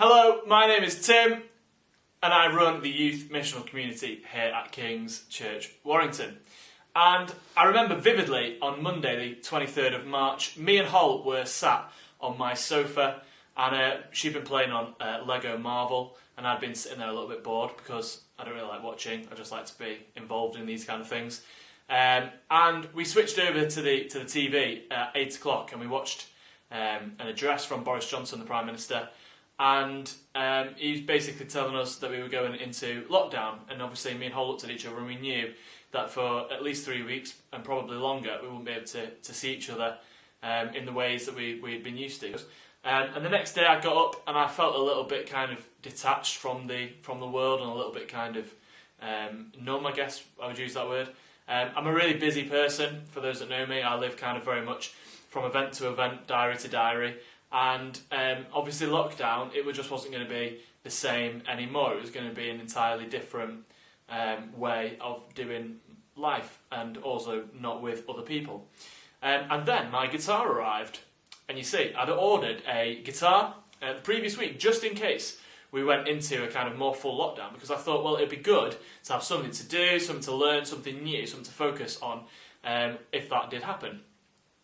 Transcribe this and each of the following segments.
Hello, my name is Tim and I run the youth missional community here at King's Church, Warrington. And I remember vividly on Monday the 23rd of March, me and Holt were sat on my sofa and she'd been playing on Lego Marvel and I'd been sitting there a little bit bored because I don't really like watching, I just like to be involved in these kind of things. And we switched over to the TV at 8 o'clock and we watched an address from Boris Johnson, the Prime Minister, and he was basically telling us that we were going into lockdown, and obviously me and Holt looked at each other and we knew that for at least 3 weeks and probably longer we wouldn't be able to see each other in the ways that we'd been used to. And the next day I got up and I felt a little bit kind of detached from the world and a little bit kind of numb, I guess I would use that word. I'm a really busy person, for those that know me. I live kind of very much from event to event, diary to diary. And obviously lockdown, it just wasn't going to be the same anymore. It was going to be an entirely different way of doing life and also not with other people. And then my guitar arrived. And you see, I'd ordered a guitar the previous week just in case we went into a kind of more full lockdown, because I thought, well, it'd be good to have something to do, something to learn, something new, something to focus on if that did happen.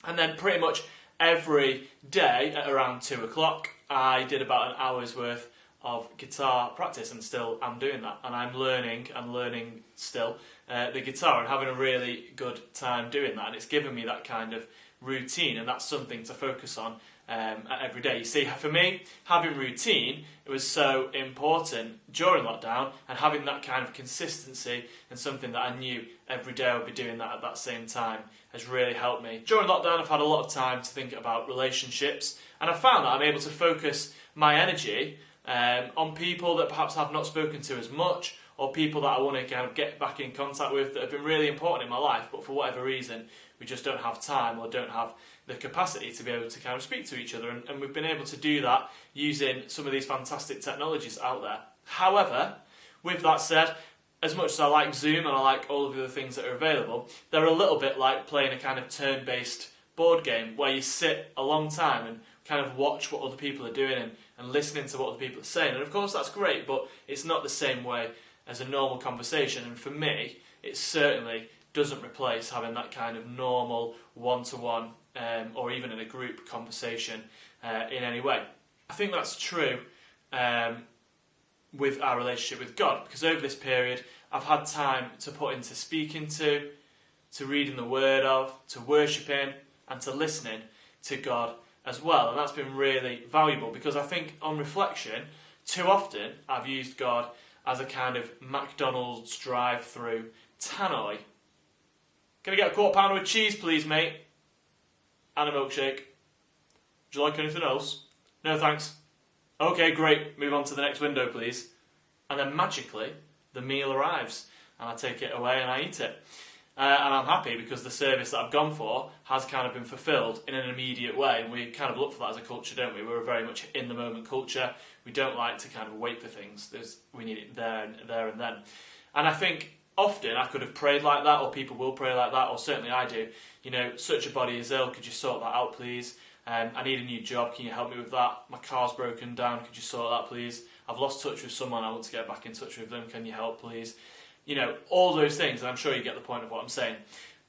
And then pretty much every day at around 2 o'clock, I did about an hour's worth of guitar practice, and still I'm doing that. And I'm learning still the guitar and having a really good time doing that. And it's given me that kind of routine, and that's something to focus on every day. You see, for me, having routine, it was so important during lockdown, and having that kind of consistency and something that I knew every day I would be doing that at that same time has really helped me. During lockdown, I've had a lot of time to think about relationships, and I've found that I'm able to focus my energy on people that perhaps I've not spoken to as much, or people that I want to kind of get back in contact with that have been really important in my life, but for whatever reason, we just don't have time or don't have the capacity to be able to kind of speak to each other. And we've been able to do that using some of these fantastic technologies out there. However, with that said, as much as I like Zoom and I like all of the other things that are available, they're a little bit like playing a kind of turn-based board game where you sit a long time and kind of watch what other people are doing and listening to what other people are saying. And of course that's great, but it's not the same way as a normal conversation. And for me, it certainly doesn't replace having that kind of normal one-to-one or even in a group conversation in any way. I think that's true with our relationship with God, because over this period I've had time to put into speaking to reading the Word of, to worshipping and to listening to God as well. And that's been really valuable, because I think on reflection, too often I've used God as a kind of McDonald's drive-through tannoy. Can I get a quarter pounder with cheese, please, mate? And a milkshake. Would you like anything else? No, thanks. Okay, great. Move on to the next window, please. And then magically, the meal arrives, and I take it away and I eat it. And I'm happy because the service that I've gone for has kind of been fulfilled in an immediate way. And we kind of look for that as a culture, don't we? We're a very much in-the-moment culture. We don't like to kind of wait for things. We need it there and then. And I think often I could have prayed like that, or people will pray like that, or certainly I do. You know, such a body is ill, could you sort that out, please? I need a new job, can you help me with that? My car's broken down, could you sort that, please? I've lost touch with someone, I want to get back in touch with them, can you help, please? You know, all those things, and I'm sure you get the point of what I'm saying.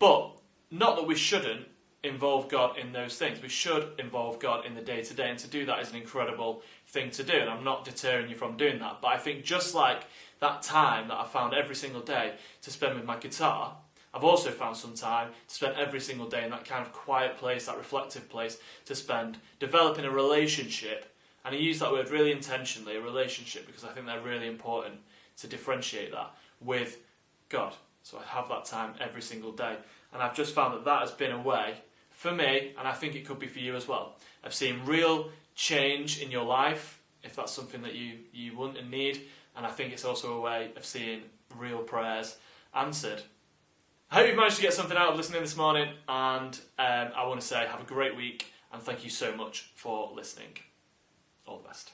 But not that we shouldn't involve God in those things. We should involve God in the day-to-day, and to do that is an incredible thing to do, and I'm not deterring you from doing that. But I think just like that time that I found every single day to spend with my guitar, I've also found some time to spend every single day in that kind of quiet place, that reflective place, to spend developing a relationship. And I use that word really intentionally, a relationship, because I think they're really important to differentiate that with God. So I have that time every single day. And I've just found that has been a way for me, and I think it could be for you as well, of seeing real change in your life, if that's something that you want and need. And I think it's also a way of seeing real prayers answered. I hope you've managed to get something out of listening this morning, and I want to say have a great week, and thank you so much for listening. All the best.